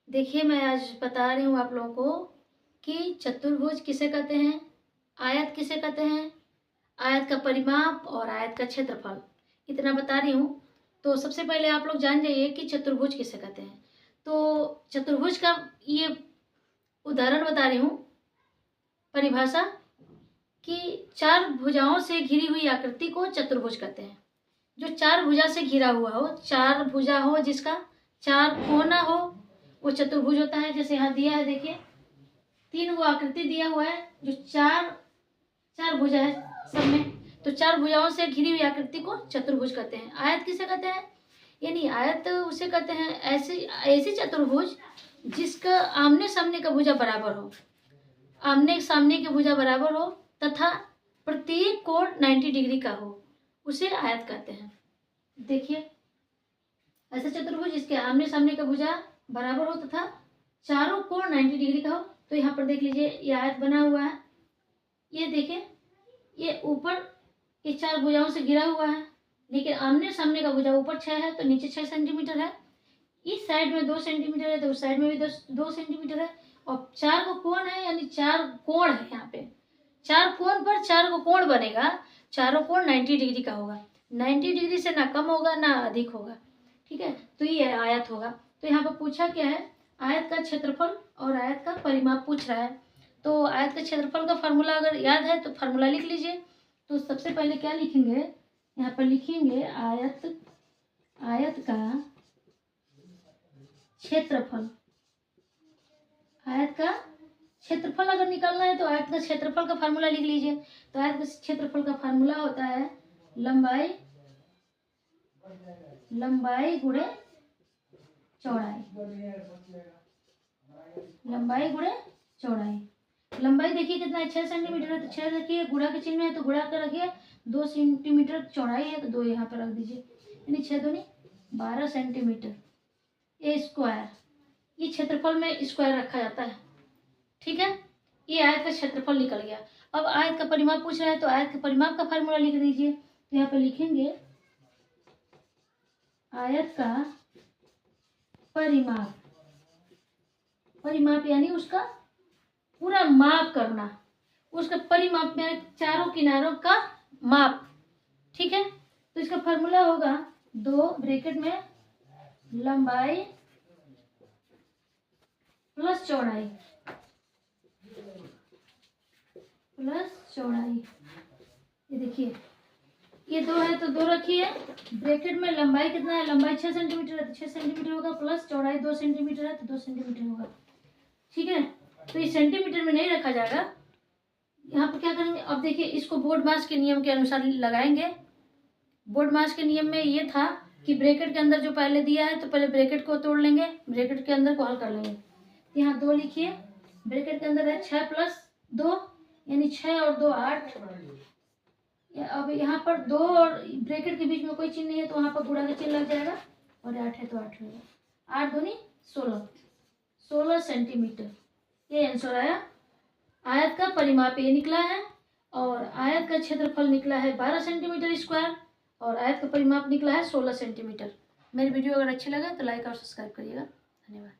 देखिए, मैं आज बता रही हूँ आप लोगों को कि चतुर्भुज किसे कहते हैं, आयत किसे कहते हैं, आयत का परिमाप और आयत का क्षेत्रफल, इतना बता रही हूँ। तो सबसे पहले आप लोग जान जाइए कि चतुर्भुज किसे कहते हैं। तो चतुर्भुज का ये उदाहरण बता रही हूँ, परिभाषा, कि चार भुजाओं से घिरी हुई आकृति को चतुर्भुज कहते हैं। जो चार भुजा से घिरा हुआ हो, चार भुजा हो, जिसका चार कोना हो, वो चतुर्भुज होता है। जैसे यहाँ दिया है, देखिए 3 वो आकृति दिया हुआ है जो चार भुजा है सब में, तो चार भुजाओं से घिरी हुई आकृति को चतुर्भुज कहते हैं। आयत किसे कहते हैं, यानी आयत उसे कहते हैं ऐसी चतुर्भुज जिसका आमने सामने का भुजा बराबर हो, आमने सामने की भुजा बराबर हो तथा प्रत्येक कोण 90 डिग्री का हो, उसे आयत कहते हैं। देखिए, ऐसा चतुर्भुज जिसके आमने सामने का भुजा बराबर हो तथा चारों कोण 90 डिग्री का हो। तो यहाँ पर देख लीजिए, ये आयत बना हुआ है। ये देखिए, ये ऊपर ये चार भुजाओं से घिरा हुआ है, लेकिन आमने सामने का भुजा ऊपर 6 है तो नीचे 6 सेंटीमीटर है। इस साइड में 2 सेंटीमीटर है तो उस साइड में भी 2 सेंटीमीटर है। और चार को कोण है, यानी 4 कोण है। यहाँ पे 4 कोण पर 4 को कोण बनेगा, चारों कोण 90 डिग्री का होगा। 90 डिग्री से ना कम होगा ना अधिक होगा, ठीक है। तो ये आयत होगा। तो यहाँ पर पूछा क्या है, आयत का क्षेत्रफल और आयत का परिमाप पूछ रहा है। तो आयत का क्षेत्रफल का फार्मूला अगर याद है तो फार्मूला लिख लीजिए। तो सबसे पहले क्या लिखेंगे, यहाँ पर लिखेंगे आयत का क्षेत्रफल। आयत का क्षेत्रफल अगर निकालना है तो आयत का क्षेत्रफल का फार्मूला लिख लीजिए। तो आयत का क्षेत्रफल का फार्मूला होता है लंबाई गुणे चौड़ाई। लंबाई गुणे चौड़ाई। लंबाई देखिए कितना है, 6 सेंटीमीटर है तो 6 रखिए, गुणा के चिन्ह है तो गुणा कर रखिए। 2 सेंटीमीटर चौड़ाई है तो 2 यहाँ पर रख दीजिए, यानी 6 दूनी 12 सेंटीमीटर। ए स्क्वायर, ये क्षेत्रफल में स्क्वायर रखा जाता है, ठीक है। ये आयत का क्षेत्रफल निकल गया। अब आयत का परिमाप पूछ रहा है तो आयत के परिमाप का फार्मूला लिख दीजिए। तो यहाँ पर लिखेंगे आयत का परिमाप। परिमाप यानी उसका पूरा माप करना, उसका परिमाप में चारों किनारों का माप, ठीक है। तो इसका फार्मूला होगा 2 ब्रैकेट में लंबाई प्लस चौड़ाई ये देखिए, ये 2 है तो 2 रखिए, ब्रैकेट में लंबाई कितना है, लंबाई 6 सेंटीमीटर है तो 6 सेंटीमीटर होगा, प्लस चौड़ाई 2 सेंटीमीटर है तो 2 सेंटीमीटर होगा, ठीक है। तो ये सेंटीमीटर में नहीं रखा जाएगा। यहाँ पर क्या करेंगे, अब देखिए इसको बोर्ड मास के नियम के अनुसार लगाएंगे। बोर्ड मास के नियम में ये था कि ब्रैकेट के अंदर जो पहले दिया है तो पहले ब्रैकेट को तोड़ लेंगे, ब्रैकेट के अंदर को हल कर लेंगे। यहाँ 2 लिखिए, ब्रैकेट के अंदर है 6 प्लस 2, यानी 6 और 2 8। अब यहाँ पर 2 और ब्रैकेट के बीच में कोई चिन्ह नहीं है तो वहाँ पर गुणा का चिन्ह लग जाएगा, और 8 है तो 8 होगा। 8 दूनी 16 सेंटीमीटर, ये आंसर आया। आयत का परिमाप ये निकला है और आयत का क्षेत्रफल निकला है 12 सेंटीमीटर स्क्वायर और आयत का परिमाप निकला है 16 सेंटीमीटर। मेरी वीडियो अगर अच्छी लगे तो लाइक और सब्सक्राइब करिएगा। धन्यवाद।